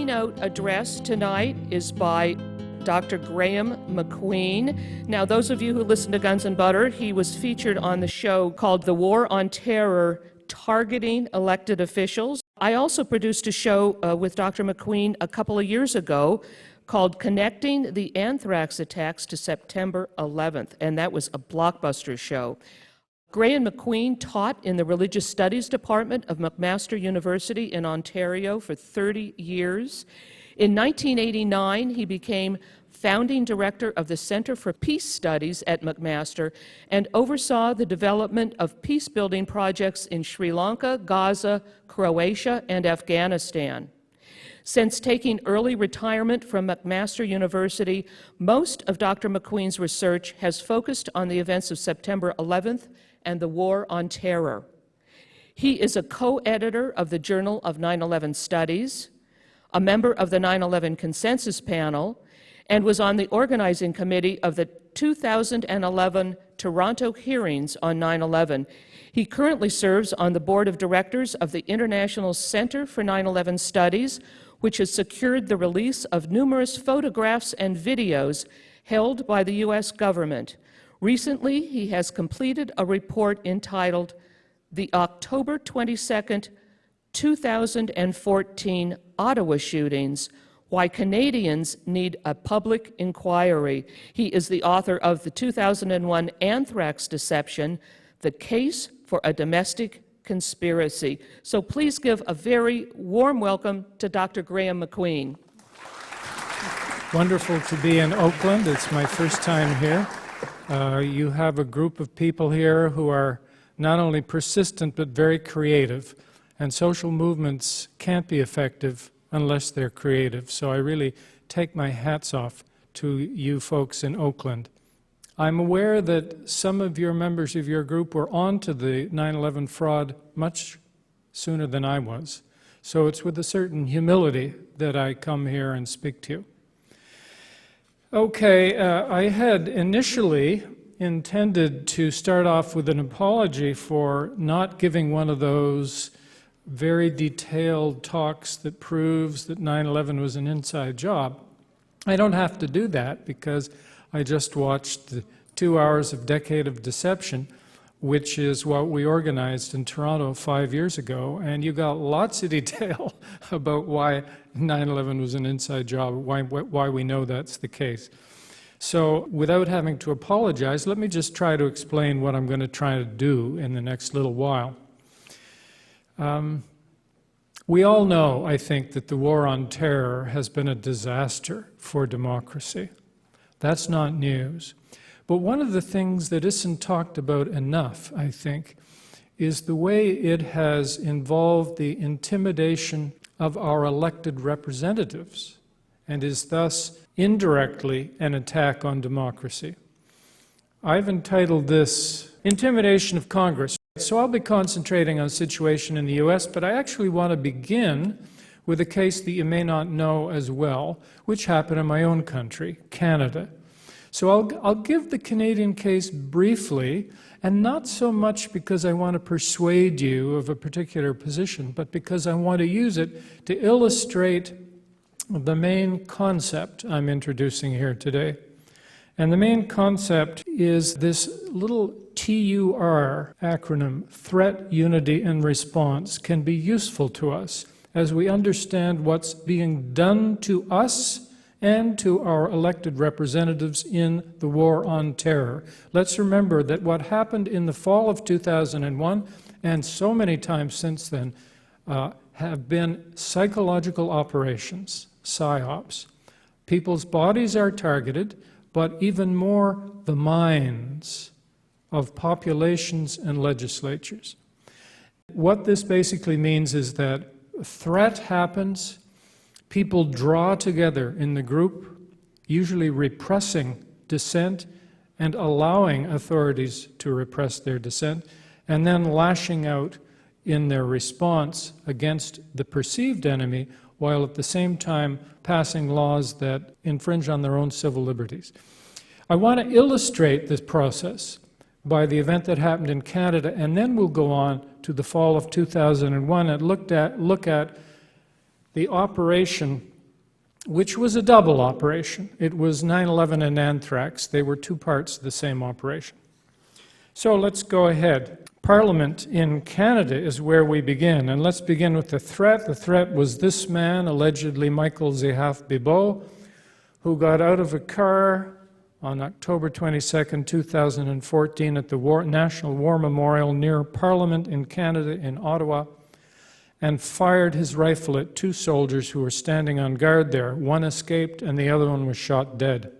keynote address tonight is by Dr. Graeme MacQueen. Now, those of you who listen to Guns and Butter, he was featured on the show called The War on Terror, Targeting Elected Officials. I also produced a show with Dr. MacQueen a couple of years ago called Connecting the Anthrax Attacks to September 11th, and that was a blockbuster show. Graeme MacQueen taught in the Religious Studies Department of McMaster University in Ontario for 30 years. In 1989, he became founding director of the Center for Peace Studies at McMaster and oversaw the development of peace-building projects in Sri Lanka, Gaza, Croatia, and Afghanistan. Since taking early retirement from McMaster University, most of Dr. MacQueen's research has focused on the events of September 11th and the War on Terror. He is a co-editor of the Journal of 9/11 Studies, a member of the 9/11 Consensus Panel, and was on the organizing committee of the 2011 Toronto hearings on 9/11. He currently serves on the board of directors of the International Center for 9/11 Studies, which has secured the release of numerous photographs and videos held by the U.S. government. Recently, he has completed a report entitled The October 22nd, 2014 Ottawa Shootings, Why Canadians Need a Public Inquiry. He is the author of the 2001 Anthrax Deception, The Case for a Domestic Conspiracy. So please give a very warm welcome to Dr. Graeme MacQueen. Wonderful to be in Oakland. It's my first time here. You have a group of people here who are not only persistent but very creative, and social movements can't be effective unless they're creative. So I really take my hats off to you folks in Oakland. I'm aware that some of your members of your group were on to the 9/11 fraud much sooner than I was. So it's with a certain humility that I come here and speak to you. Okay, I had initially intended to start off with an apology for not giving one of those very detailed talks that proves that 9/11 was an inside job. I don't have to do that because I just watched the 2 hours of Decade of Deception, which is what we organized in Toronto 5 years ago, and you got lots of detail about why 9/11 was an inside job, why we know that's the case. So without having to apologize, let me just try to explain what I'm going to try to do in the next little while. We all know, I think, that the war on terror has been a disaster for democracy. That's not news. But one of the things that isn't talked about enough, I think, is the way it has involved the intimidation of our elected representatives and is thus indirectly an attack on democracy. I've entitled this Intimidation of Congress. So I'll be concentrating on the situation in the US, but I actually want to begin with a case that you may not know as well, which happened in my own country, Canada. So I'll give the Canadian case briefly, and not so much because I want to persuade you of a particular position, but because I want to use it to illustrate the main concept I'm introducing here today. And the main concept is this little TUR acronym, Threat, Unity, and Response, can be useful to us as we understand what's being done to us and to our elected representatives in the war on terror. Let's remember that what happened in the fall of 2001, and so many times since then, have been psychological operations, PSYOPs. People's bodies are targeted, but even more, the minds of populations and legislatures. What this basically means is that a threat happens, people draw together in the group, usually repressing dissent and allowing authorities to repress their dissent, and then lashing out in their response against the perceived enemy, while at the same time passing laws that infringe on their own civil liberties. I want to illustrate this process by the event that happened in Canada, and then we'll go on to the fall of 2001 and look at the operation which was a double operation. It was 9/11 and Anthrax. They were two parts of the same operation. So let's go ahead. Parliament in Canada is where we begin, and let's begin with the threat. The threat was this man, allegedly Michael Zehaf-Bibeau, who got out of a car on October 22nd, 2014 at the National War Memorial near Parliament in Canada in Ottawa, and fired his rifle at two soldiers who were standing on guard there. One escaped and the other one was shot dead.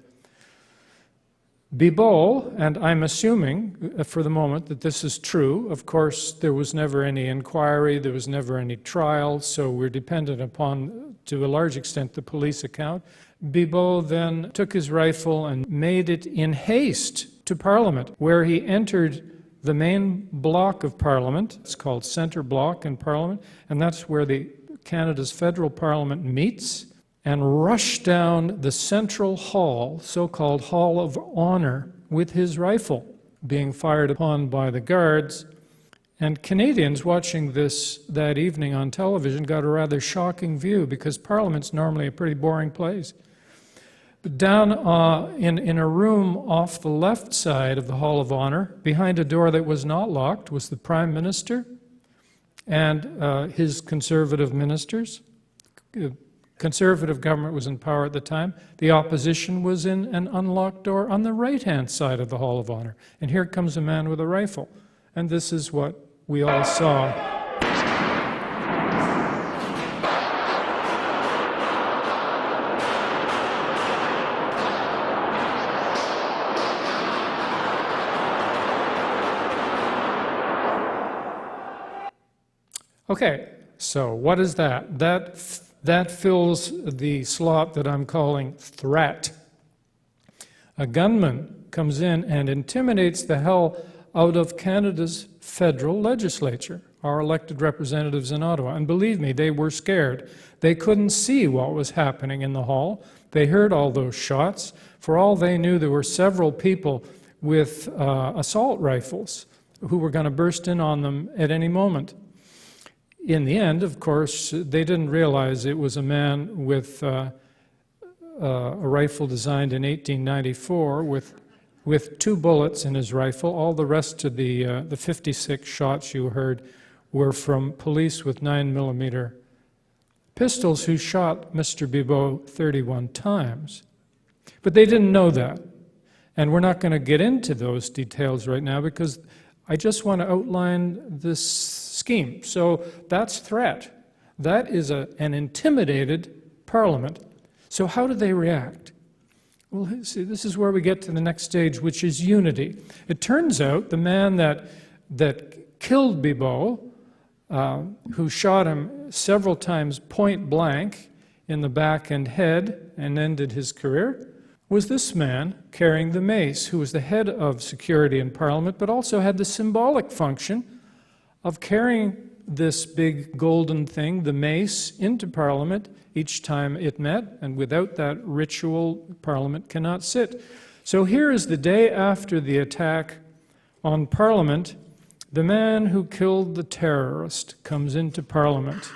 Bibeau, and I'm assuming for the moment that this is true, of course there was never any inquiry, there was never any trial, so we're dependent upon, to a large extent, the police account. Bibeau then took his rifle and made it in haste to Parliament, where he entered the main block of Parliament. It's called Centre Block in Parliament, and that's where Canada's federal Parliament meets, and rushed down the central hall, so-called Hall of Honor, with his rifle, being fired upon by the guards. And Canadians watching this that evening on television got a rather shocking view, because Parliament's normally a pretty boring place. But down in a room off the left side of the Hall of Honor, behind a door that was not locked, was the Prime Minister and his Conservative ministers. Conservative government was in power at the time. The opposition was in an unlocked door on the right-hand side of the Hall of Honor. And here comes a man with a rifle. And this is what we all saw. Okay, so what is that? That fills the slot that I'm calling threat. A gunman comes in and intimidates the hell out of Canada's federal legislature, our elected representatives in Ottawa. And believe me, they were scared. They couldn't see what was happening in the hall. They heard all those shots. For all they knew, there were several people with assault rifles who were going to burst in on them at any moment. In the end, of course, they didn't realize it was a man with a rifle designed in 1894 with 2 bullets in his rifle. All the rest of the 56 shots you heard were from police with 9mm pistols who shot Mr. Bibeau 31 times. But they didn't know that. And we're not going to get into those details right now, because I just want to outline this scheme. So that's threat. That is an intimidated Parliament. So how did they react? Well, see, this is where we get to the next stage, which is unity. It turns out the man that killed Bibeau, who shot him several times point blank in the back and head and ended his career, was this man carrying the mace, who was the head of security in Parliament, but also had the symbolic function of carrying this big golden thing, the mace, into Parliament each time it met, and without that ritual, Parliament cannot sit. So here is the day after the attack on Parliament. The man who killed the terrorist comes into Parliament.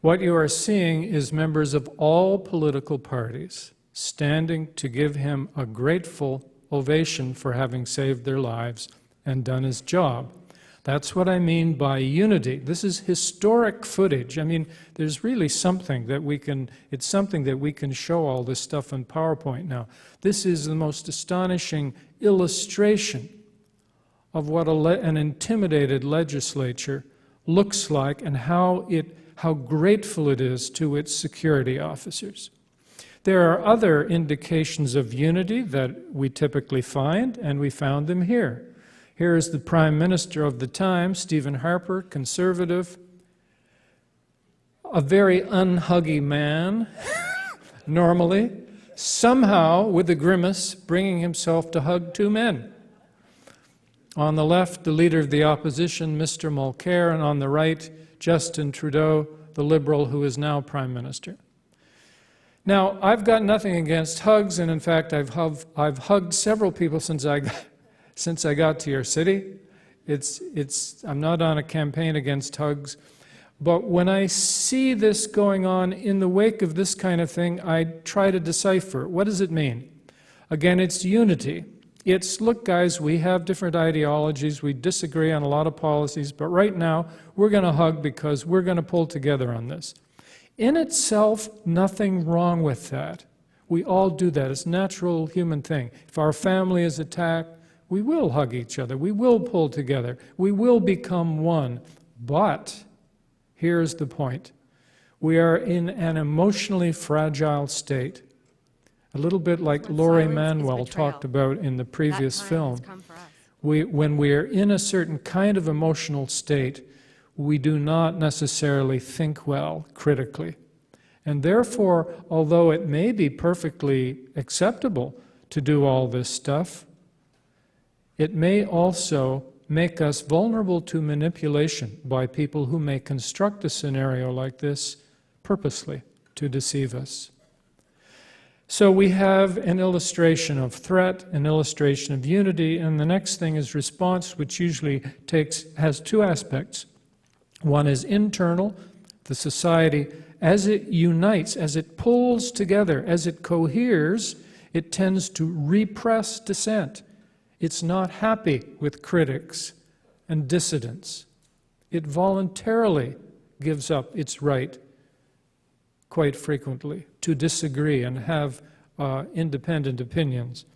What you are seeing is members of all political parties standing to give him a grateful ovation for having saved their lives and done his job. That's what I mean by unity. This is historic footage. I mean, there's really something that it's something that we can show all this stuff on PowerPoint now. This is the most astonishing illustration of what an intimidated legislature looks like, and how grateful it is to its security officers. There are other indications of unity that we typically find, and we found them here. Here is the Prime Minister of the time, Stephen Harper, Conservative, a very unhuggy man, normally, somehow, with a grimace, bringing himself to hug 2 men. On the left, the leader of the opposition, Mr. Mulcair, and on the right, Justin Trudeau, the Liberal who is now Prime Minister. Now, I've got nothing against hugs, and in fact, I've hugged several people since I got to your city. I'm not on a campaign against hugs, but when I see this going on in the wake of this kind of thing, I try to decipher, what does it mean? Again, it's unity. It's, look guys, we have different ideologies, we disagree on a lot of policies, but right now, we're going to hug because we're going to pull together on this. In itself, nothing wrong with that. We all do that. It's a natural human thing. If our family is attacked, we will hug each other. We will pull together. We will become one. But here's the point. We are in an emotionally fragile state. A little bit like Laurie Manuel talked about in the previous film. When we are in a certain kind of emotional state, we do not necessarily think well critically. And therefore, although it may be perfectly acceptable to do all this stuff, it may also make us vulnerable to manipulation by people who may construct a scenario like this purposely to deceive us. So we have an illustration of threat, an illustration of unity, and the next thing is response, which usually has two aspects. One is internal, the society, as it unites, as it pulls together, as it coheres, it tends to repress dissent. It's not happy with critics and dissidents. It voluntarily gives up its right, quite frequently, to disagree and have independent opinions.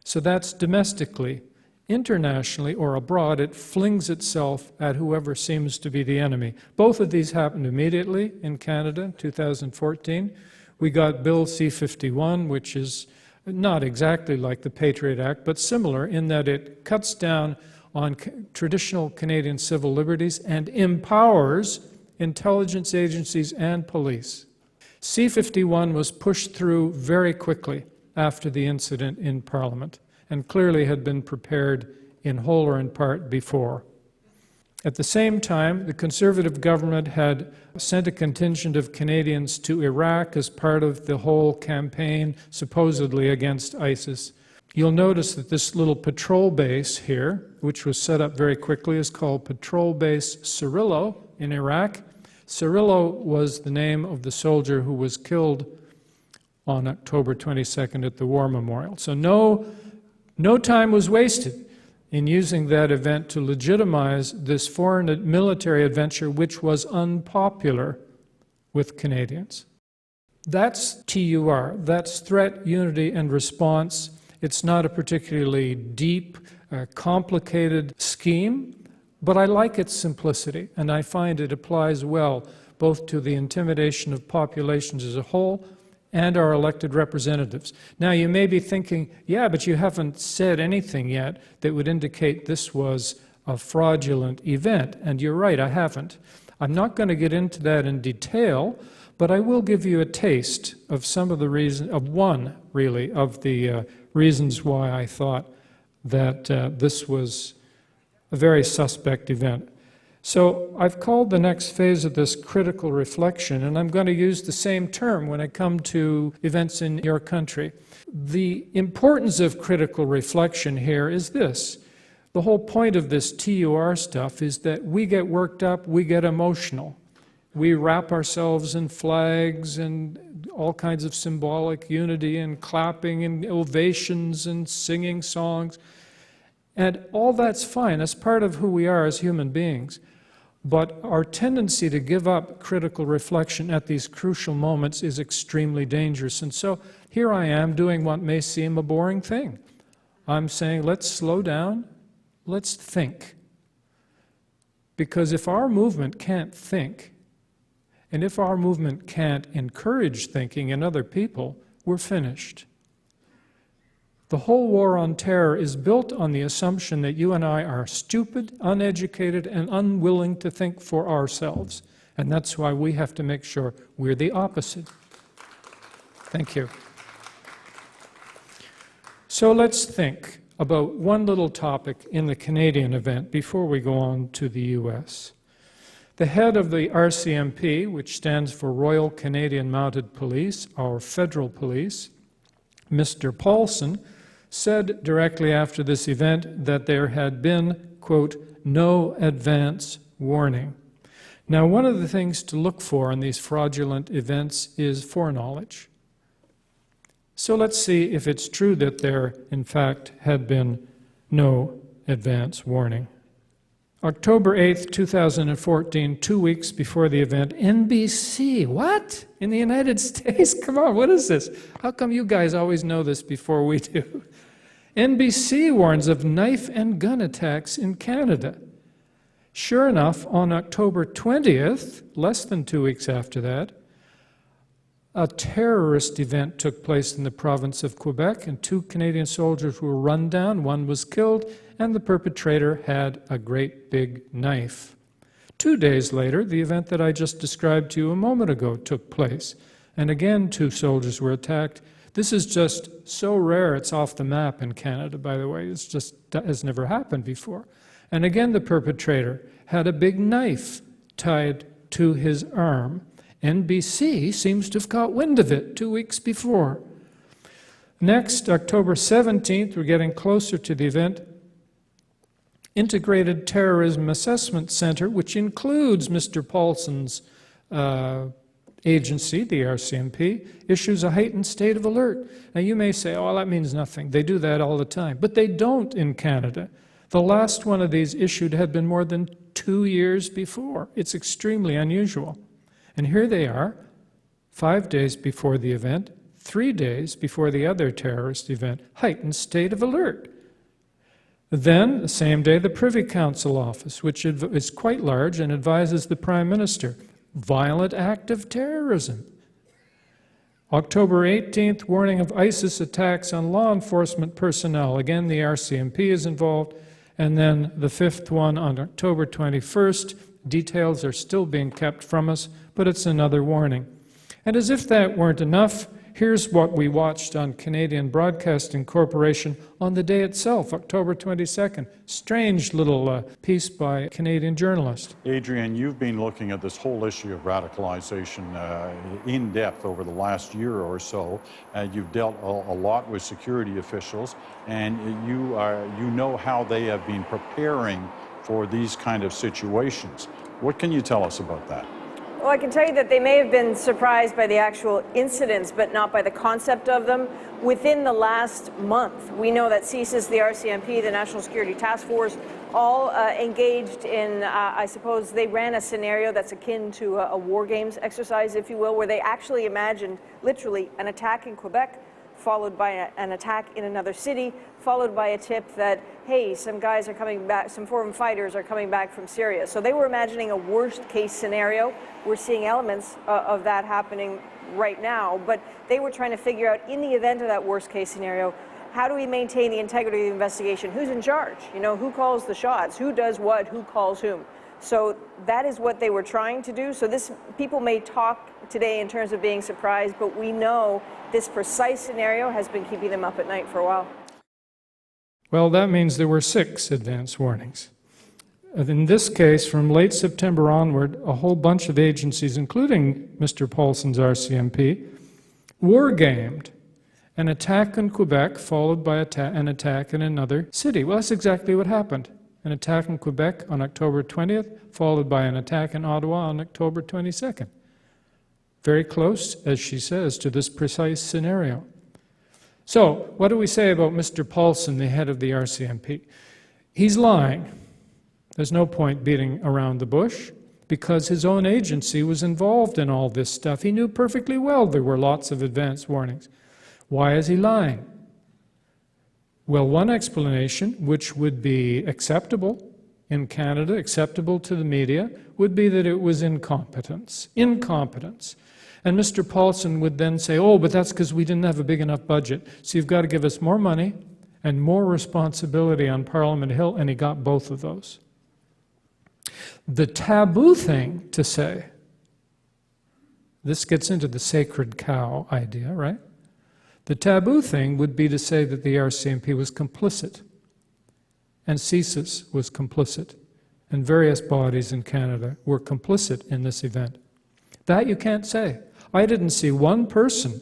So that's domestically. Internationally or abroad, it flings itself at whoever seems to be the enemy. Both of these happened immediately in Canada in 2014. We got Bill C-51, which is not exactly like the Patriot Act, but similar in that it cuts down on traditional Canadian civil liberties and empowers intelligence agencies and police. C-51 was pushed through very quickly after the incident in Parliament, and clearly had been prepared in whole or in part before. At the same time, the Conservative government had sent a contingent of Canadians to Iraq as part of the whole campaign, supposedly against ISIS. You'll notice that this little patrol base here, which was set up very quickly, is called Patrol Base Cirillo in Iraq. Cirillo was the name of the soldier who was killed on October 22nd at the War Memorial. So no time was wasted in using that event to legitimize this foreign military adventure, which was unpopular with Canadians. That's TUR. That's threat, unity, and response. It's not a particularly deep, complicated scheme, but I like its simplicity, and I find it applies well both to the intimidation of populations as a whole and our elected representatives. Now, you may be thinking, yeah, but you haven't said anything yet that would indicate this was a fraudulent event. And you're right, I haven't. I'm not going to get into that in detail, but I will give you a taste of some of the reasons, of one, really, of the reasons why I thought that this was a very suspect event. So I've called the next phase of this critical reflection, and I'm going to use the same term when I come to events in your country. The importance of critical reflection here is this. The whole point of this TUR stuff is that we get worked up, we get emotional. We wrap ourselves in flags and all kinds of symbolic unity and clapping and ovations and singing songs. And all that's fine. That's part of who we are as human beings. But our tendency to give up critical reflection at these crucial moments is extremely dangerous. And so here I am doing what may seem a boring thing. I'm saying, let's slow down, let's think. Because if our movement can't think, and if our movement can't encourage thinking in other people, we're finished. The whole war on terror is built on the assumption that you and I are stupid, uneducated, and unwilling to think for ourselves. And that's why we have to make sure we're the opposite. Thank you. So let's think. about one little topic in the Canadian event before we go on to the US. The head of the RCMP, which stands for Royal Canadian Mounted Police, our federal police, Mr. Paulson, said directly after this event that there had been, quote, no advance warning. Now, one of the things to look for in these fraudulent events is foreknowledge. So let's see if it's true that there, in fact, had been no advance warning. October 8th, 2014, 2 weeks before the event, NBC, what? In the United States? Come on, what is this? How come you guys always know this before we do? NBC warns of knife and gun attacks in Canada. Sure enough, on October 20th, less than 2 weeks after that, a terrorist event took place in the province of Quebec, and 2 Canadian soldiers were run down, 1 was killed, and the perpetrator had a great big knife. 2 days later, the event that I just described to you a moment ago took place, and again 2 soldiers were attacked. This is just so rare, it's off the map in Canada, by the way. It's just has never happened before. And again, the perpetrator had a big knife tied to his arm. NBC seems to have caught wind of it 2 weeks before. Next, October 17th, we're getting closer to the event. Integrated Terrorism Assessment Center, which includes Mr. Paulson's agency, the RCMP, issues a heightened state of alert. Now you may say, oh, that means nothing. They do that all the time. But they don't in Canada. The last one of these issued had been more than 2 years before. It's extremely unusual. And here they are, 5 days before the event, 3 days before the other terrorist event, heightened state of alert. Then, the same day, the Privy Council office, which is quite large and advises the Prime Minister, violent act of terrorism. October 18th, warning of ISIS attacks on law enforcement personnel. Again, the RCMP is involved. And then the 5th one on October 21st, details are still being kept from us, but it's another warning. And as if that weren't enough, here's what we watched on Canadian Broadcasting Corporation on the day itself, October 22nd. Strange little piece by a Canadian journalist. Adrian, you've been looking at this whole issue of radicalization in depth over the last year or so. You've dealt a lot with security officials, and you know how they have been preparing for these kind of situations. What can you tell us about that? Well, I can tell you that they may have been surprised by the actual incidents, but not by the concept of them. Within the last month, we know that CSIS, the RCMP, the National Security Task Force, all engaged in, I suppose, they ran a scenario that's akin to a war games exercise, if you will, where they actually imagined, literally, an attack in Quebec, followed by an attack in another city, followed by a tip that, hey, some guys are coming back, some foreign fighters are coming back from Syria. So they were imagining a worst case scenario. We're seeing elements of that happening right now, but they were trying to figure out, in the event of that worst case scenario, how do we maintain the integrity of the investigation? Who's in charge? You know, who calls the shots? Who does what? Who calls whom? So that is what they were trying to do. So this, people may talk today in terms of being surprised, but we know this precise scenario has been keeping them up at night for a while. Well, that means there were 6 advance warnings. In this case, from late September onward, a whole bunch of agencies, including Mr. Paulson's RCMP, war-gamed an attack in Quebec followed by an attack in another city. Well, that's exactly what happened. An attack in Quebec on October 20th, followed by an attack in Ottawa on October 22nd. Very close, as she says, to this precise scenario. So, what do we say about Mr. Paulson, the head of the RCMP? He's lying. There's no point beating around the bush, because his own agency was involved in all this stuff. He knew perfectly well there were lots of advance warnings. Why is he lying? Well, one explanation, which would be acceptable in Canada, acceptable to the media, would be that it was incompetence. Incompetence. And Mr. Paulson would then say, oh, but that's because we didn't have a big enough budget, so you've got to give us more money and more responsibility on Parliament Hill, and he got both of those. The taboo thing to say, this gets into the sacred cow idea, right? The taboo thing would be to say that the RCMP was complicit and CSIS was complicit, and various bodies in Canada were complicit in this event. That you can't say. I didn't see one person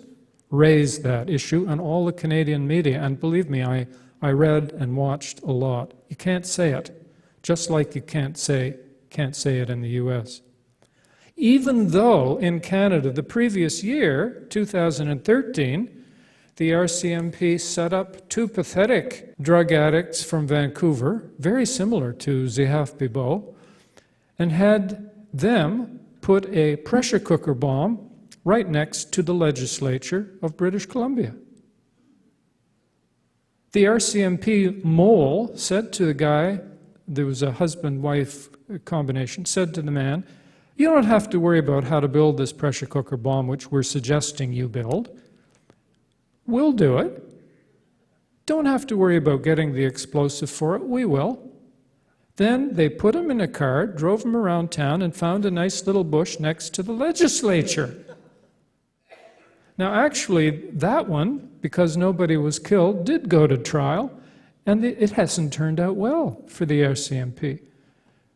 raise that issue on all the Canadian media, and believe me, I read and watched a lot. You can't say it, just like you can't say it in the US. Even though in Canada the previous year, 2013, the RCMP set up two pathetic drug addicts from Vancouver, very similar to Zihaf Bibo, and had them put a pressure cooker bomb right next to the legislature of British Columbia. The RCMP mole said to the guy, there was a husband-wife combination, said to the man, "You don't have to worry about how to build this pressure cooker bomb, which we're suggesting you build. We'll do it. Don't have to worry about getting the explosive for it. We will." Then they put him in a car, drove him around town, and found a nice little bush next to the legislature. Now, actually, that one, because nobody was killed, did go to trial, and it hasn't turned out well for the RCMP.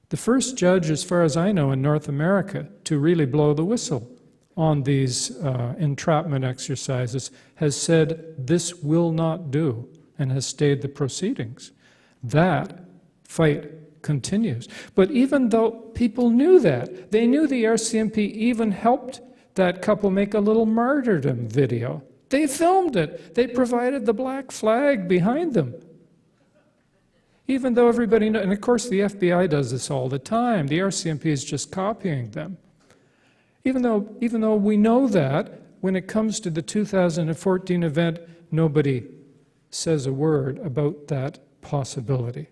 The first judge, as far as I know, in North America to really blow the whistle on these entrapment exercises has said this will not do and has stayed the proceedings. That fight continues. But even though people knew that, they knew the RCMP even helped that couple make a little martyrdom video. They filmed it. They provided the black flag behind them. Even though everybody knows, and of course the FBI does this all the time. The RCMP is just copying them. Even though we know that, when it comes to the 2014 event, nobody says a word about that possibility.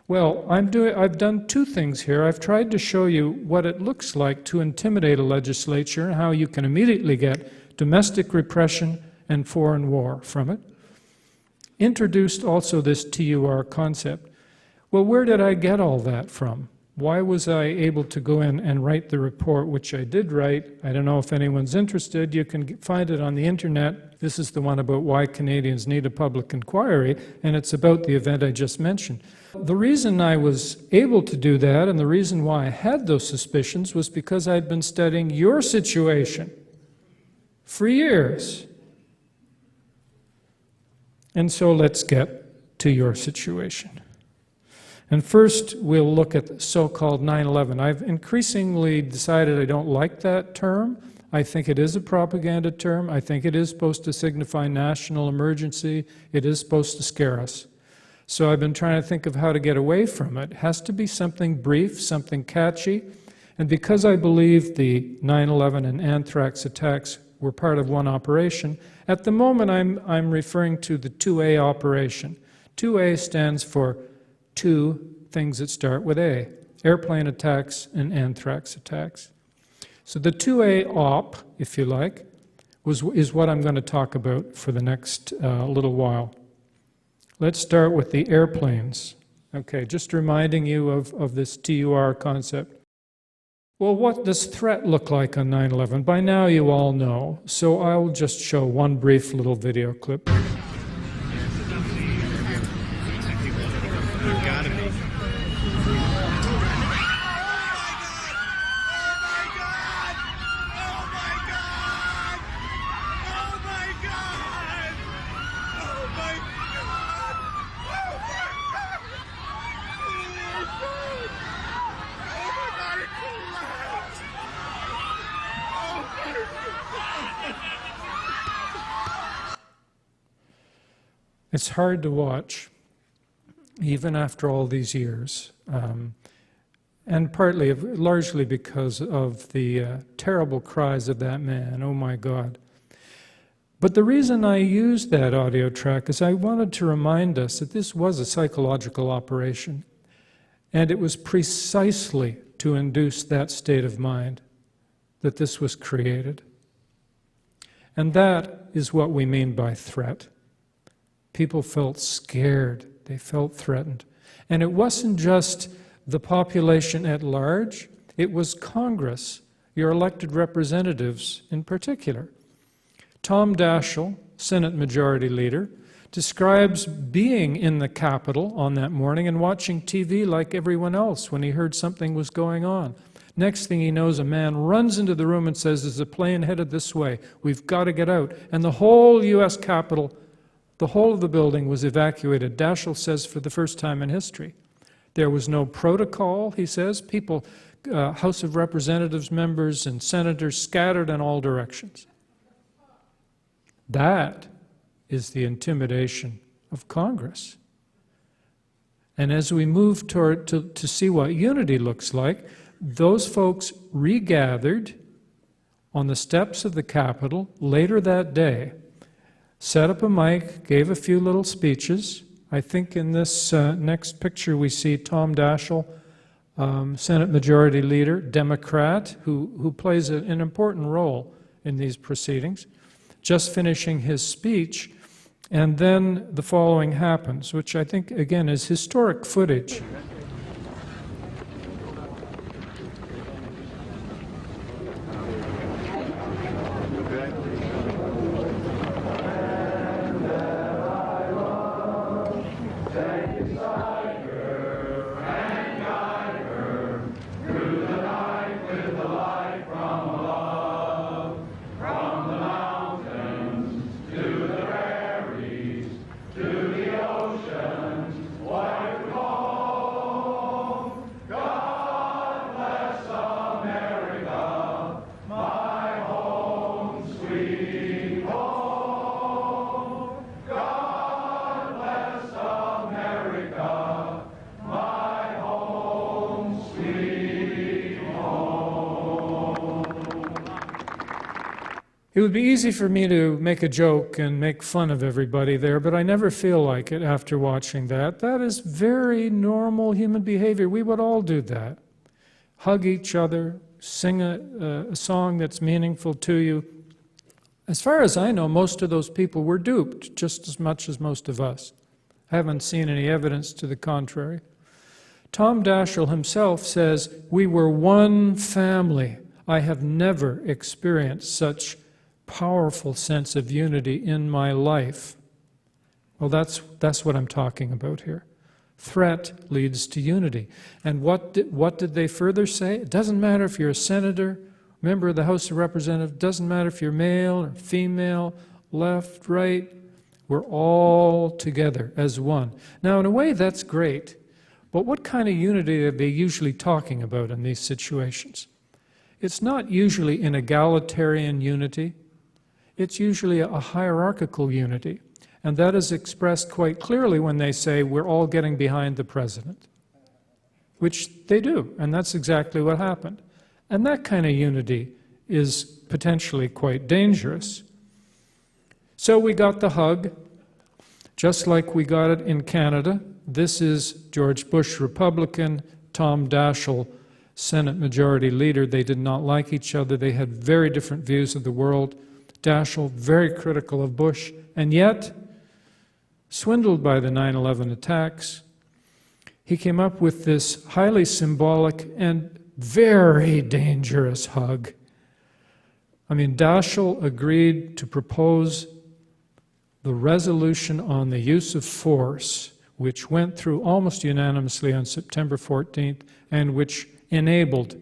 Well, I've done two things here. I've tried to show you what it looks like to intimidate a legislature and how you can immediately get domestic repression and foreign war from it. Introduced also this TUR concept. Well, where did I get all that from? Why was I able to go in and write the report, which I did write? I don't know if anyone's interested. You can find it on the internet. This is the one about why Canadians need a public inquiry, and it's about the event I just mentioned. The reason I was able to do that, and the reason why I had those suspicions, was because I'd been studying your situation for years. And so let's get to your situation. And first, we'll look at the so-called 9/11. I've increasingly decided I don't like that term. I think it is a propaganda term. I think it is supposed to signify national emergency. It is supposed to scare us. So I've been trying to think of how to get away from it. It has to be something brief, something catchy. And because I believe the 9/11 and Anthrax attacks were part of one operation, at the moment I'm referring to the 2A operation. 2A stands for two things that start with A: airplane attacks and anthrax attacks. So the 2A op, if you like, is what I'm going to talk about for the next little while. Let's start with the airplanes. Okay, just reminding you of this TUR concept. Well, what does threat look like on 9/11? By now you all know, so I'll just show one brief little video clip. It's hard to watch, even after all these years, and largely because of the terrible cries of that man, "Oh my God." But the reason I used that audio track is I wanted to remind us that this was a psychological operation, and it was precisely to induce that state of mind that this was created. And that is what we mean by threat. People felt scared, they felt threatened. And it wasn't just the population at large, it was Congress, your elected representatives in particular. Tom Daschle, Senate Majority Leader, describes being in the Capitol on that morning and watching TV like everyone else when he heard something was going on. Next thing he knows, a man runs into the room and says, "There's a plane headed this way. We've got to get out." And the whole U.S. Capitol, the whole of the building was evacuated. Daschle says for the first time in history. There was no protocol, he says. People, House of Representatives members and senators scattered in all directions. That is the intimidation of Congress. And as we move toward to see what unity looks like, those folks regathered on the steps of the Capitol later that day, set up a mic, gave a few little speeches. I think in this next picture we see Tom Daschle, Senate Majority Leader, Democrat, who plays an important role in these proceedings, just finishing his speech, and then the following happens, which I think, again, is historic footage. It would be easy for me to make a joke and make fun of everybody there, but I never feel like it after watching that. That is very normal human behavior. We would all do that. Hug each other, sing a song that's meaningful to you. As far as I know, most of those people were duped, just as much as most of us. I haven't seen any evidence to the contrary. Tom Daschle himself says, "We were one family. I have never experienced such powerful sense of unity in my life." Well, that's what I'm talking about here. Threat leads to unity. And what did they further say? It doesn't matter if you're a senator, member of the House of Representatives, it doesn't matter if you're male or female, left, right, we're all together as one. Now, in a way, that's great. But what kind of unity are they usually talking about in these situations? It's not usually an egalitarian unity. It's usually a hierarchical unity, and that is expressed quite clearly when they say we're all getting behind the president, which they do, and that's exactly what happened. And that kind of unity is potentially quite dangerous. So we got the hug, just like we got it in Canada. This is George Bush, Republican, Tom Daschle, Senate Majority Leader. They did not like each other. They had very different views of the world. Daschle, very critical of Bush, and yet, swindled by the 9/11 attacks, he came up with this highly symbolic and very dangerous hug. I mean, Daschle agreed to propose the resolution on the use of force, which went through almost unanimously on September 14th, and which enabled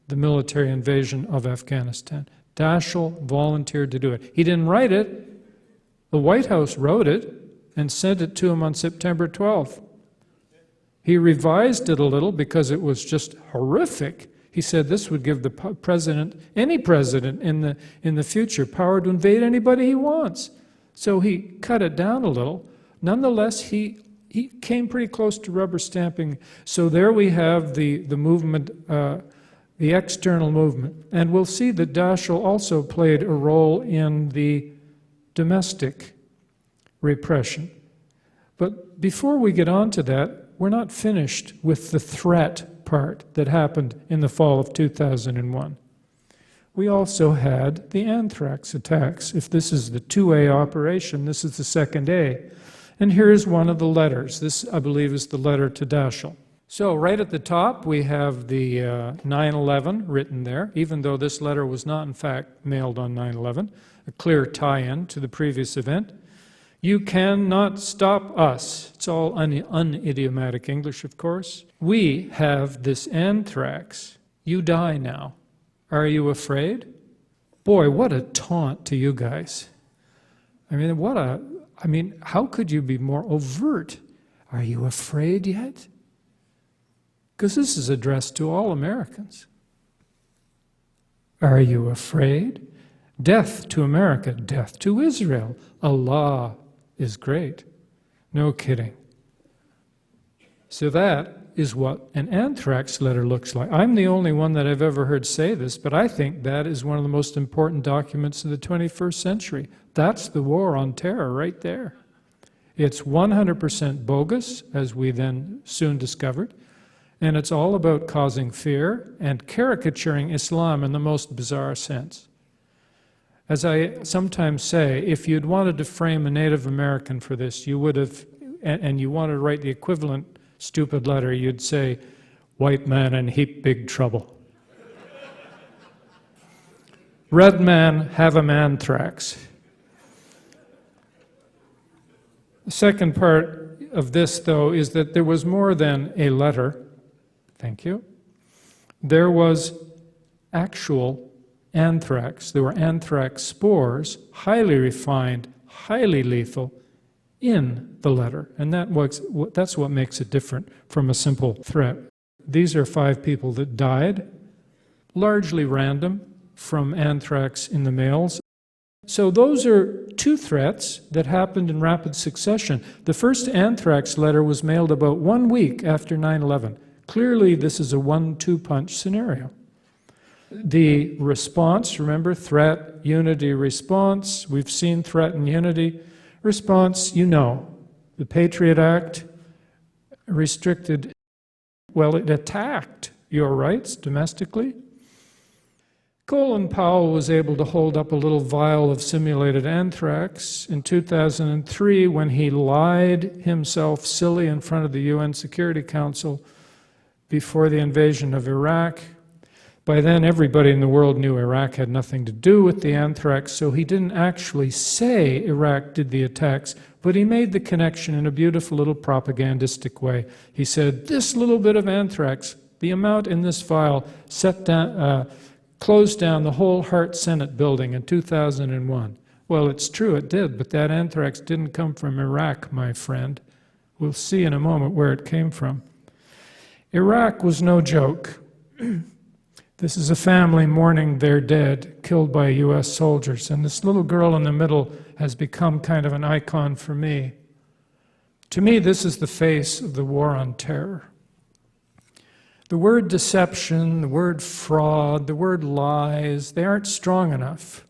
the military invasion of Afghanistan. Daschle volunteered to do it. He didn't write it. The White House wrote it and sent it to him on September 12th. He revised it a little because it was just horrific. He said this would give the president, any president in the future, power to invade anybody he wants. So he cut it down a little. Nonetheless, he came pretty close to rubber stamping. So there we have the movement, the external movement. And we'll see that Daschle also played a role in the domestic repression. But before we get on to that, we're not finished with the threat part that happened in the fall of 2001. We also had the Anthrax attacks. If this is the 2A operation, this is the second A. And here's one of the letters. This, I believe, is the letter to Daschle. So right at the top, we have the 9/11 written there, even though this letter was not, in fact, mailed on 9/11, a clear tie-in to the previous event. You cannot stop us. It's all unidiomatic English, of course. We have this anthrax. You die now. Are you afraid? Boy, what a taunt to you guys. I mean, how could you be more overt? Are you afraid yet? Because this is addressed to all Americans. Are you afraid? Death to America, death to Israel. Allah is great. No kidding. So that is what an anthrax letter looks like. I'm the only one that I've ever heard say this, but I think that is one of the most important documents of the 21st century. That's the war on terror right there. It's 100% bogus, as we then soon discovered, and it's all about causing fear and caricaturing Islam in the most bizarre sense. As I sometimes say, if you'd wanted to frame a Native American for this, you would have, and you wanted to write the equivalent stupid letter, you'd say, white man in heap big trouble. Red man have a anthrax. The second part of this, though, is that there was more than a letter. Thank you. There was actual anthrax. There were anthrax spores, highly refined, highly lethal, in the letter. And that's what makes it different from a simple threat. These are 5 people that died, largely random, from anthrax in the males. So those are 2 threats that happened in rapid succession. The first anthrax letter was mailed about 1 week after 9/11. Clearly, this is a 1-2 punch scenario. The response, remember, threat, unity, response. We've seen threat and unity. Response, you know. The Patriot Act restricted, well, it attacked your rights domestically. Colin Powell was able to hold up a little vial of simulated anthrax in 2003 when he lied himself silly in front of the UN Security Council before the invasion of Iraq. By then, everybody in the world knew Iraq had nothing to do with the anthrax, so he didn't actually say Iraq did the attacks, but he made the connection in a beautiful little propagandistic way. He said, this little bit of anthrax, the amount in this vial, closed down the whole Hart Senate building in 2001. Well, it's true, it did, but that anthrax didn't come from Iraq, my friend. We'll see in a moment where it came from. Iraq was no joke. This is a family mourning their dead, killed by US soldiers, and this little girl in the middle has become kind of an icon for me. To me, this is the face of the war on terror. The word deception, the word fraud, the word lies, they aren't strong enough.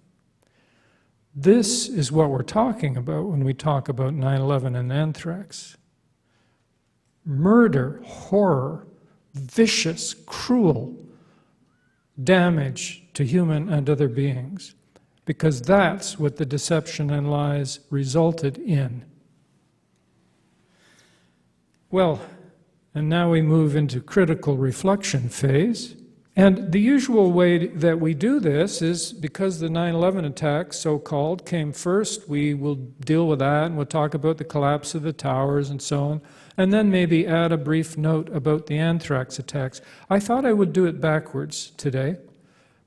This is what we're talking about when we talk about 9/11 and anthrax. Murder, horror, vicious, cruel damage to human and other beings, because that's what the deception and lies resulted in. Well, and now we move into critical reflection phase. And the usual way that we do this is because the 9/11 attacks, so-called, came first, we will deal with that and we'll talk about the collapse of the towers and so on, and then maybe add a brief note about the anthrax attacks. I thought I would do it backwards today,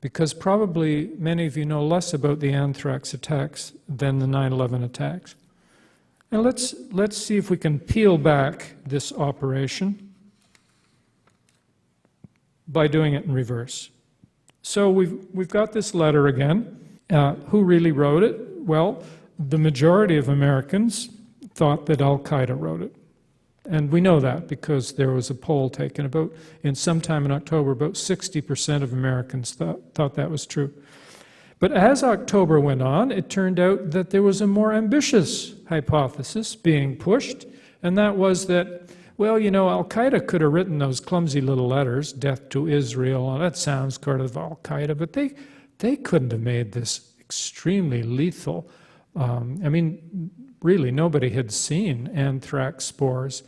because probably many of you know less about the anthrax attacks than the 9/11 attacks. And let's see if we can peel back this operation by doing it in reverse. So we've got this letter again. Who really wrote it? Well, the majority of Americans thought that Al-Qaeda wrote it. And we know that because there was a poll taken sometime in October, about 60% of Americans thought that was true. But as October went on, it turned out that there was a more ambitious hypothesis being pushed, and that was that, well, you know, Al-Qaeda could have written those clumsy little letters, death to Israel, and that sounds kind of Al-Qaeda, but they couldn't have made this extremely lethal. I mean, really, nobody had seen anthrax spores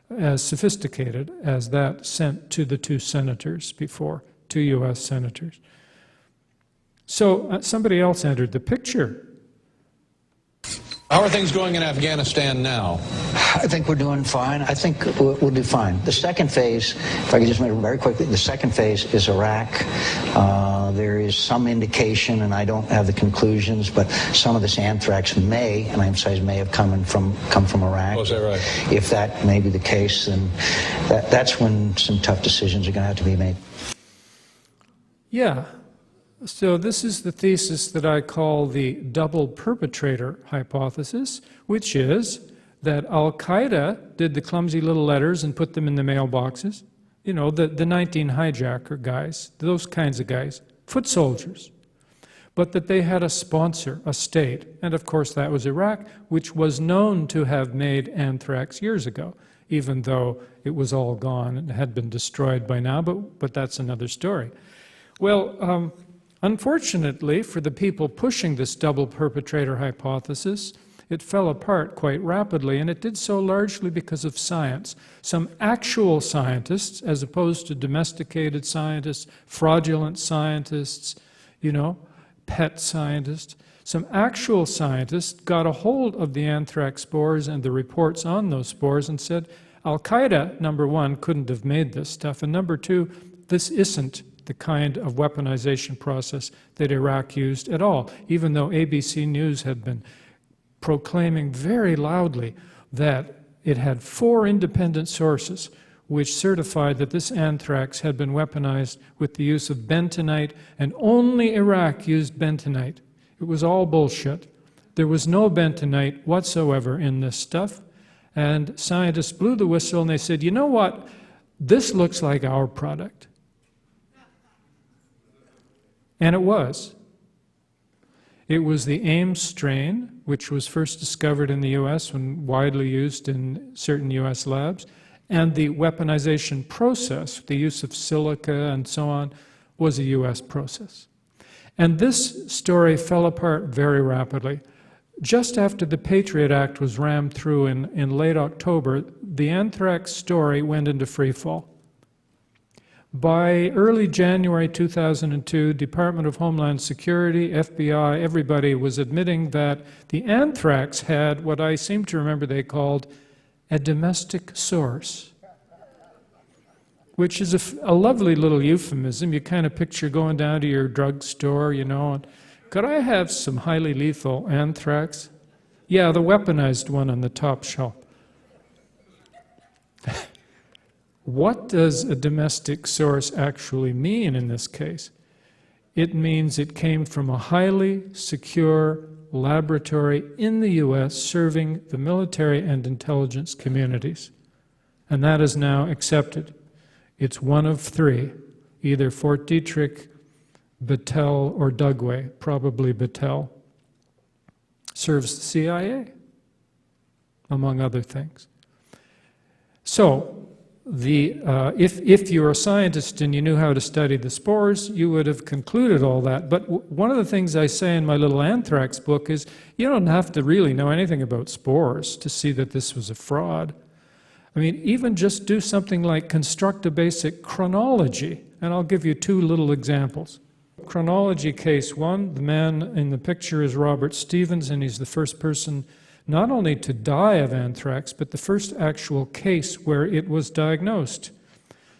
as sophisticated as that sent to the 2 senators before, 2 US senators. So somebody else entered the picture. How are things going in Afghanistan now? I think we're doing fine. I think we'll do fine. The second phase, if I could just make it very quickly, the second phase is Iraq. There is some indication, and I don't have the conclusions, but some of this anthrax may, and I emphasize may, have come from Iraq. Oh, is that right? If that may be the case, then that's when some tough decisions are going to have to be made. Yeah. So this is the thesis that I call the double perpetrator hypothesis, which is that Al-Qaeda did the clumsy little letters and put them in the mailboxes. You know, the 19 hijacker guys, those kinds of guys, foot soldiers. But that they had a sponsor, a state, and of course that was Iraq, which was known to have made anthrax years ago, even though it was all gone and had been destroyed by now, but that's another story. Well, unfortunately, for the people pushing this double perpetrator hypothesis, it fell apart quite rapidly, and it did so largely because of science. Some actual scientists, as opposed to domesticated scientists, fraudulent scientists, you know, pet scientists, some actual scientists got a hold of the anthrax spores and the reports on those spores and said, Al-Qaeda, number one, couldn't have made this stuff, and number two, this isn't the kind of weaponization process that Iraq used at all, even though ABC News had been proclaiming very loudly that it had 4 independent sources which certified that this anthrax had been weaponized with the use of bentonite, and only Iraq used bentonite. It was all bullshit. There was no bentonite whatsoever in this stuff, and scientists blew the whistle and they said, you know what, this looks like our product. And it was. It was the Ames strain, which was first discovered in the US and widely used in certain US labs, and the weaponization process, the use of silica and so on, was a US process. And this story fell apart very rapidly. Just after the Patriot Act was rammed through in late October, the anthrax story went into freefall. By early January 2002, Department of Homeland Security, FBI, everybody was admitting that the anthrax had what I seem to remember they called a domestic source, which is a lovely little euphemism. You kind of picture going down to your drugstore, you know, and, could I have some highly lethal anthrax? Yeah, the weaponized one on the top shelf. What does a domestic source actually mean in this case? It means it came from a highly secure laboratory in the US serving the military and intelligence communities. And that is now accepted. It's one of 3, either Fort Detrick, Battelle, or Dugway, probably Battelle. Serves the CIA, among other things. So, if you're a scientist and you knew how to study the spores, you would have concluded all that. But one of the things I say in my little anthrax book is you don't have to really know anything about spores to see that this was a fraud. I mean, even just do something like construct a basic chronology, and I'll give you 2 little examples. Chronology case 1, the man in the picture is Robert Stevens, and he's the first person not only to die of anthrax, but the first actual case where it was diagnosed.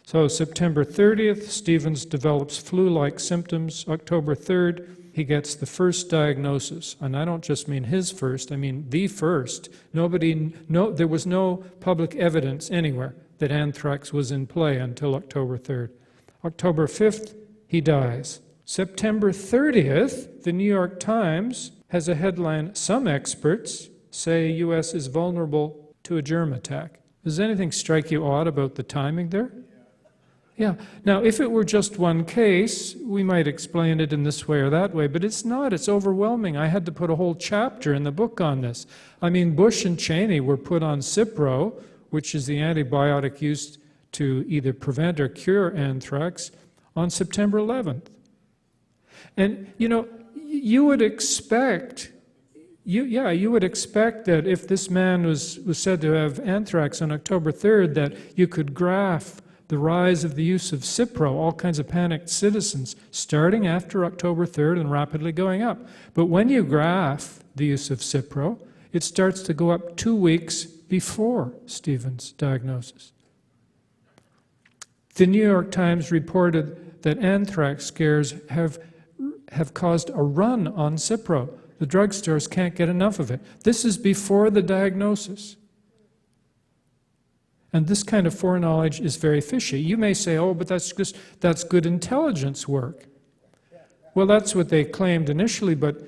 So September 30th, Stevens develops flu-like symptoms. October 3rd, he gets the first diagnosis. And I don't just mean his first, I mean the first. There was no public evidence anywhere that anthrax was in play until October 3rd. October 5th, he dies. September 30th, the New York Times has a headline, "Some experts say U.S. is vulnerable to a germ attack." Does anything strike you odd about the timing there? Yeah. Now, if it were just one case, we might explain it in this way or that way, but it's not. It's overwhelming. I had to put a whole chapter in the book on this. I mean, Bush and Cheney were put on Cipro, which is the antibiotic used to either prevent or cure anthrax, on September 11th. And, you know, you would expect... You would expect that if this man was said to have anthrax on October 3rd, that you could graph the rise of the use of Cipro, all kinds of panicked citizens, starting after October 3rd and rapidly going up. But when you graph the use of Cipro, it starts to go up 2 weeks before Stephen's diagnosis. The New York Times reported that anthrax scares have caused a run on Cipro. The drugstores can't get enough of it. This is before the diagnosis. And this kind of foreknowledge is very fishy. You may say, oh, but that's good intelligence work. Well, that's what they claimed initially, but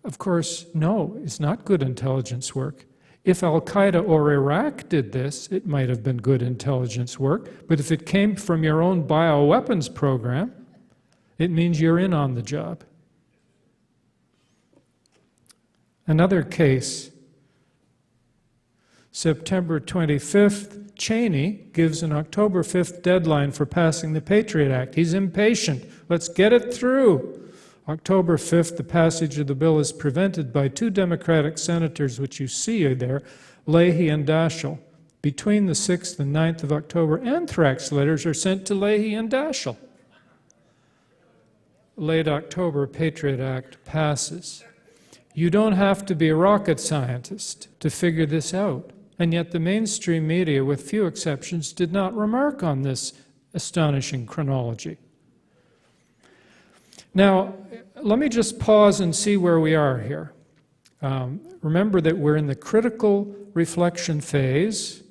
of course, no, it's not good intelligence work. If Al-Qaeda or Iraq did this, it might have been good intelligence work, but if it came from your own bioweapons program, it means you're in on the job. Another case, September 25th, Cheney gives an October 5th deadline for passing the Patriot Act. He's impatient. Let's get it through. October 5th, the passage of the bill is prevented by 2 Democratic senators, which you see there, Leahy and Daschle. Between the 6th and 9th of October, anthrax letters are sent to Leahy and Daschle. Late October, Patriot Act passes. You don't have to be a rocket scientist to figure this out. And yet the mainstream media, with few exceptions, did not remark on this astonishing chronology. Now, let me just pause and see where we are here. Remember that we're in the critical reflection phase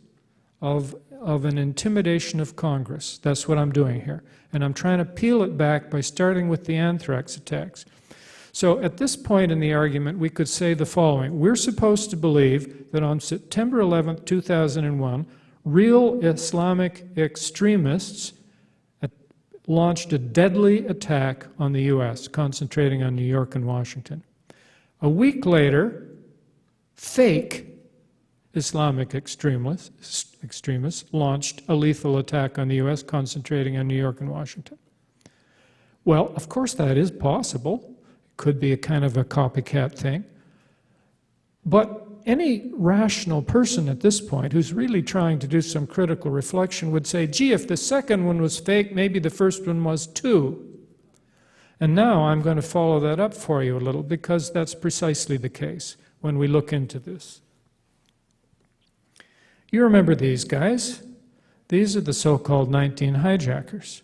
of an intimidation of Congress. That's what I'm doing here. And I'm trying to peel it back by starting with the anthrax attacks. So at this point in the argument, we could say the following. We're supposed to believe that on September 11th, 2001, real Islamic extremists launched a deadly attack on the U.S., concentrating on New York and Washington. A week later, fake Islamic extremists launched a lethal attack on the U.S., concentrating on New York and Washington. Well, of course that is possible. It could be a kind of a copycat thing. But any rational person at this point who's really trying to do some critical reflection would say, gee, if the second one was fake, maybe the first one was too. And now I'm going to follow that up for you a little, because that's precisely the case when we look into this. You remember these guys. These are the so-called 19 hijackers.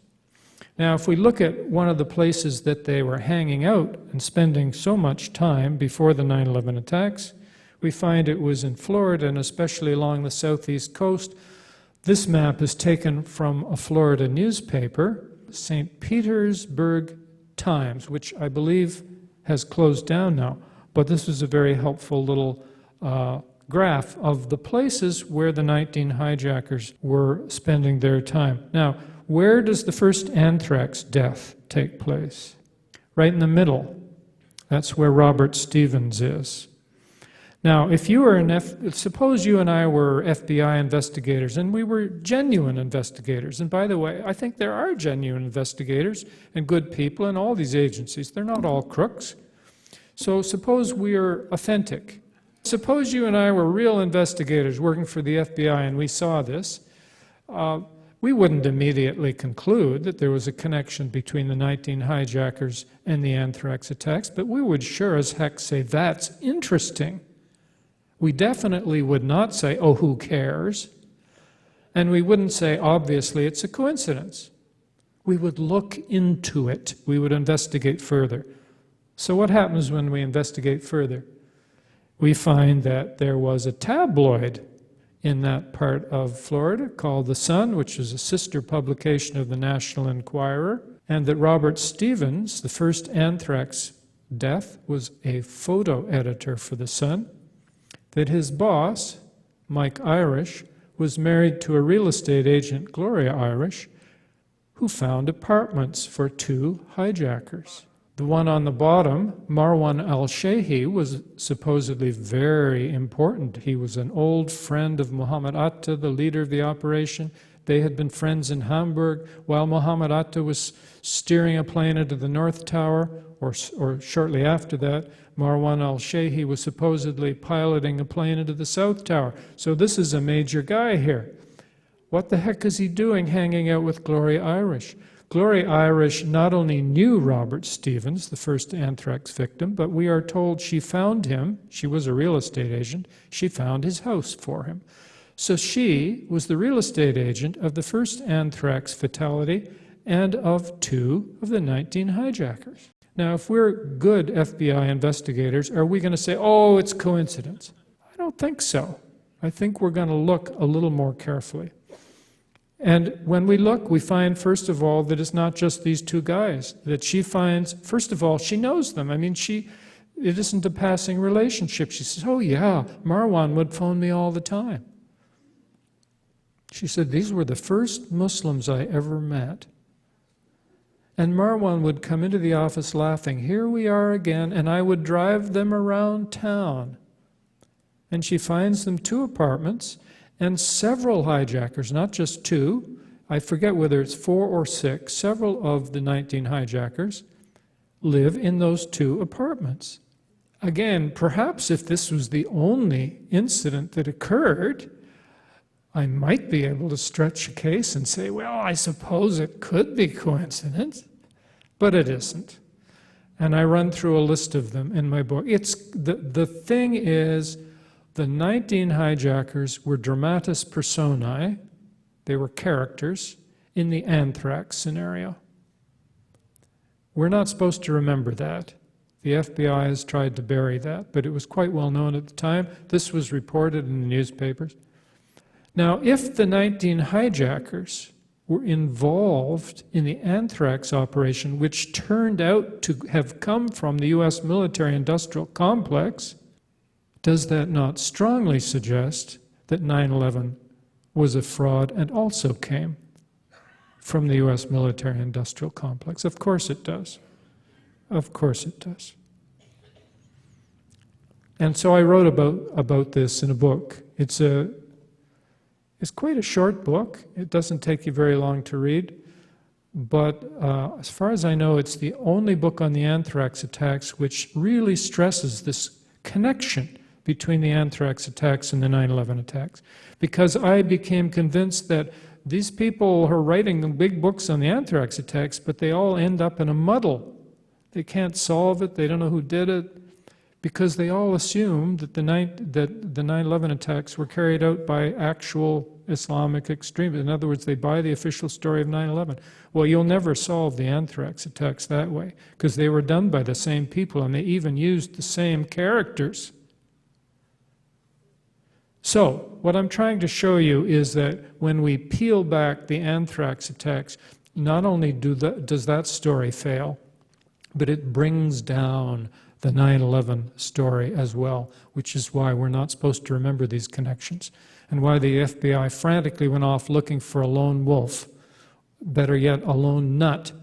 Now, if we look at one of the places that they were hanging out and spending so much time before the 9/11 attacks, we find it was in Florida, and especially along the southeast coast. This map is taken from a Florida newspaper, St. Petersburg Times, which I believe has closed down now. But this was a very helpful little graph of the places where the 19 hijackers were spending their time. Now, where does the first anthrax death take place? Right in the middle. That's where Robert Stevens is. Now, if you were suppose you and I were FBI investigators, and we were genuine investigators, and by the way, I think there are genuine investigators and good people in all these agencies. They're not all crooks. So suppose we are authentic. Suppose you and I were real investigators working for the FBI and we saw this. We wouldn't immediately conclude that there was a connection between the 19 hijackers and the anthrax attacks, but we would sure as heck say, that's interesting. We definitely would not say, oh, who cares? And we wouldn't say, obviously, it's a coincidence. We would look into it. We would investigate further. So what happens when we investigate further? We find that there was a tabloid in that part of Florida called The Sun, which is a sister publication of the National Enquirer, and that Robert Stevens, the first anthrax death, was a photo editor for The Sun, that his boss, Mike Irish, was married to a real estate agent, Gloria Irish, who found apartments for 2 hijackers. The one on the bottom, Marwan al-Shehi, was supposedly very important. He was an old friend of Muhammad Atta, the leader of the operation. They had been friends in Hamburg while Muhammad Atta was steering a plane into the North Tower, or shortly after that, Marwan al-Shehi was supposedly piloting a plane into the South Tower. So this is a major guy here. What the heck is he doing hanging out with Gloria Irish? Gloria Irish not only knew Robert Stevens, the first anthrax victim, but we are told she found him, she was a real estate agent, she found his house for him. So she was the real estate agent of the first anthrax fatality and of 2 of the 19 hijackers. Now, if we're good FBI investigators, are we going to say, oh, it's coincidence? I don't think so. I think we're going to look a little more carefully. And when we look, we find, first of all, that it's not just these 2 guys, that she finds, first of all, she knows them. I mean, it isn't a passing relationship. She says, oh yeah, Marwan would phone me all the time. She said, these were the first Muslims I ever met. And Marwan would come into the office laughing, here we are again, and I would drive them around town. And she finds them 2 apartments and several hijackers, not just 2, I forget whether it's 4 or 6, several of the 19 hijackers live in those 2 apartments. Again, perhaps if this was the only incident that occurred, I might be able to stretch a case and say, well, I suppose it could be coincidence, but it isn't. And I run through a list of them in my book. The thing is, the 19 hijackers were dramatis personae, they were characters, in the anthrax scenario. We're not supposed to remember that. The FBI has tried to bury that, but it was quite well known at the time. This was reported in the newspapers. Now, if the 19 hijackers were involved in the anthrax operation, which turned out to have come from the U.S. military-industrial complex, does that not strongly suggest that 9/11 was a fraud and also came from the U.S. military-industrial complex? Of course it does. Of course it does. And so I wrote about this in a book. It's quite a short book. It doesn't take you very long to read. But as far as I know, it's the only book on the anthrax attacks which really stresses this connection between the anthrax attacks and the 9/11 attacks. Because I became convinced that these people are writing the big books on the anthrax attacks, but they all end up in a muddle. They can't solve it, they don't know who did it, because they all assume that the 9/11 attacks were carried out by actual Islamic extremists. In other words, they buy the official story of 9/11. Well, you'll never solve the anthrax attacks that way, because they were done by the same people, and they even used the same characters. So, what I'm trying to show you is that when we peel back the anthrax attacks, not only does that story fail, but it brings down the 9/11 story as well, which is why we're not supposed to remember these connections, and why the FBI frantically went off looking for a lone wolf, better yet, a lone nut,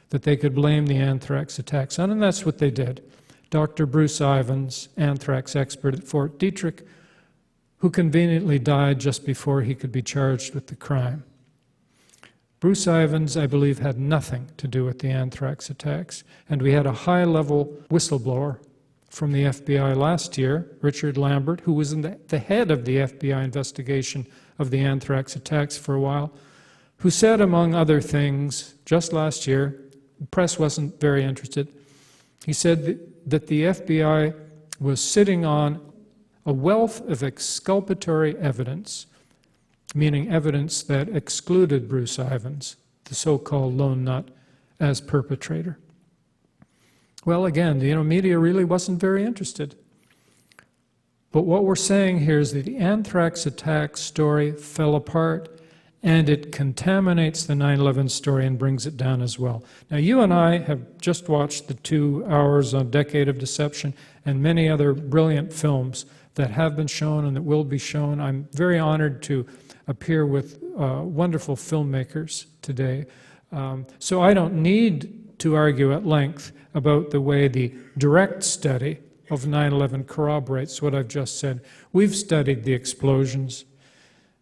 that they could blame the anthrax attacks on, and that's what they did. Dr. Bruce Ivins, anthrax expert at Fort Detrick, who conveniently died just before he could be charged with the crime. Bruce Ivins, I believe, had nothing to do with the anthrax attacks, and we had a high-level whistleblower from the FBI last year, Richard Lambert, who was the head of the FBI investigation of the anthrax attacks for a while, who said, among other things, just last year, the press wasn't very interested, he said that the FBI was sitting on a wealth of exculpatory evidence, meaning evidence that excluded Bruce Ivins, the so-called lone nut, as perpetrator. Well, again, the media really wasn't very interested. But what we're saying here is that the anthrax attack story fell apart, and it contaminates the 9/11 story and brings it down as well. Now, you and I have just watched the 2 hours on Decade of Deception and many other brilliant films that have been shown and that will be shown. I'm very honored to appear with wonderful filmmakers today. So I don't need to argue at length about the way the direct study of 9/11 corroborates what I've just said. We've studied the explosions,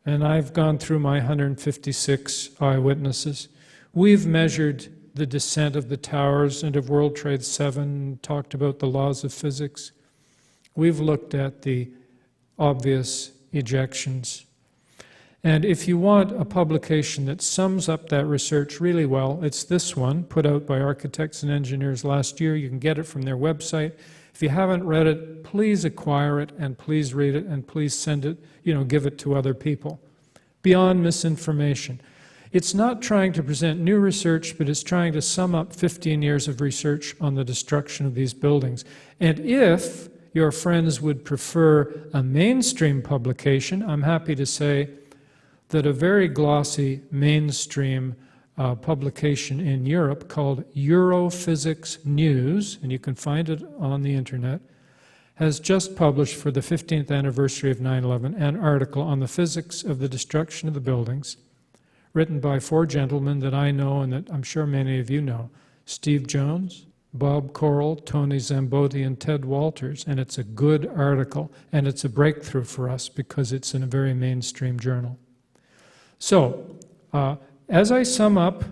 and I've gone through my 156 eyewitnesses. We've measured the descent of the towers and of World Trade 7, talked about the laws of physics. We've looked at the obvious ejections. And if you want a publication that sums up that research really well, it's this one, put out by Architects and Engineers last year. You can get it from their website. If you haven't read it, please acquire it, and please read it, and please send it, give it to other people. Beyond Misinformation. It's not trying to present new research, but it's trying to sum up 15 years of research on the destruction of these buildings. And if your friends would prefer a mainstream publication, I'm happy to say that a very glossy mainstream publication in Europe called Europhysics News, and you can find it on the internet, has just published for the 15th anniversary of 9/11 an article on the physics of the destruction of the buildings, written by 4 gentlemen that I know and that I'm sure many of you know: Steve Jones, Bob Corll, Tony Zambotti, and Ted Walters. And it's a good article, and it's a breakthrough for us because it's in a very mainstream journal. So, as I sum up,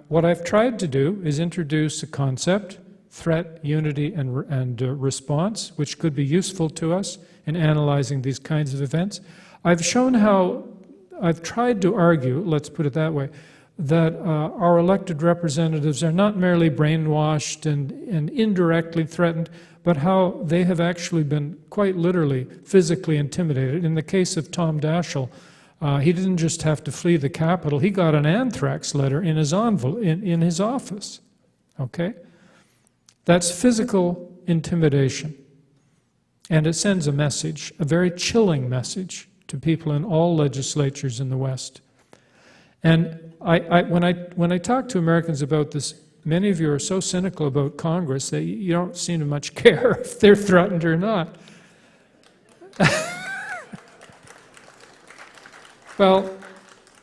what I've tried to do is introduce a concept, threat, unity, and response, which could be useful to us in analyzing these kinds of events. I've shown how, I've tried to argue, let's put it that way, that our elected representatives are not merely brainwashed and indirectly threatened, but how they have actually been quite literally physically intimidated. In the case of Tom Daschle, he didn't just have to flee the Capitol, he got an anthrax letter in his envelope, in his office, okay? That's physical intimidation. And it sends a message, a very chilling message, to people in all legislatures in the West. And when I talk to Americans about this, many of you are so cynical about Congress that you don't seem to much care if they're threatened or not. Well,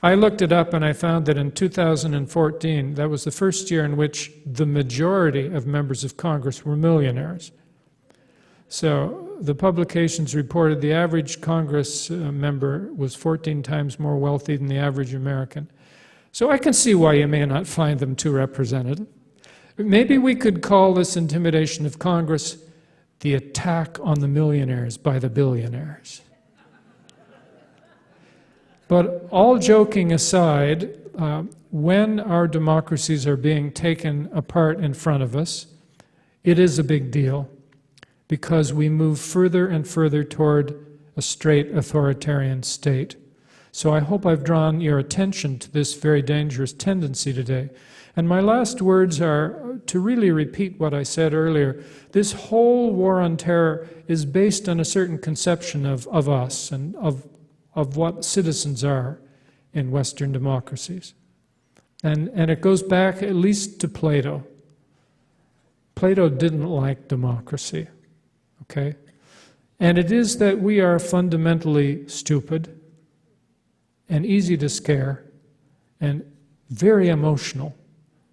I looked it up and I found that in 2014, that was the first year in which the majority of members of Congress were millionaires. So the publications reported the average Congress member was 14 times more wealthy than the average American. So I can see why you may not find them too representative. Maybe we could call this intimidation of Congress the attack on the millionaires by the billionaires. But all joking aside, when our democracies are being taken apart in front of us, it is a big deal because we move further and further toward a straight authoritarian state. So I hope I've drawn your attention to this very dangerous tendency today. And my last words are to really repeat what I said earlier. This whole war on terror is based on a certain conception of us and of what citizens are in Western democracies. And it goes back at least to Plato. Plato didn't like democracy, okay? And it is that we are fundamentally stupid and easy to scare and very emotional,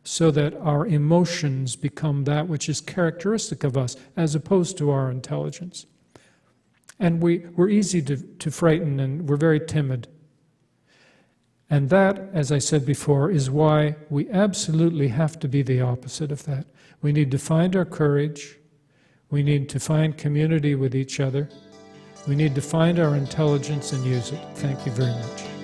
so that our emotions become that which is characteristic of us as opposed to our intelligence. And we're easy to frighten, and we're very timid. And that, as I said before, is why we absolutely have to be the opposite of that. We need to find our courage. We need to find community with each other. We need to find our intelligence and use it. Thank you very much.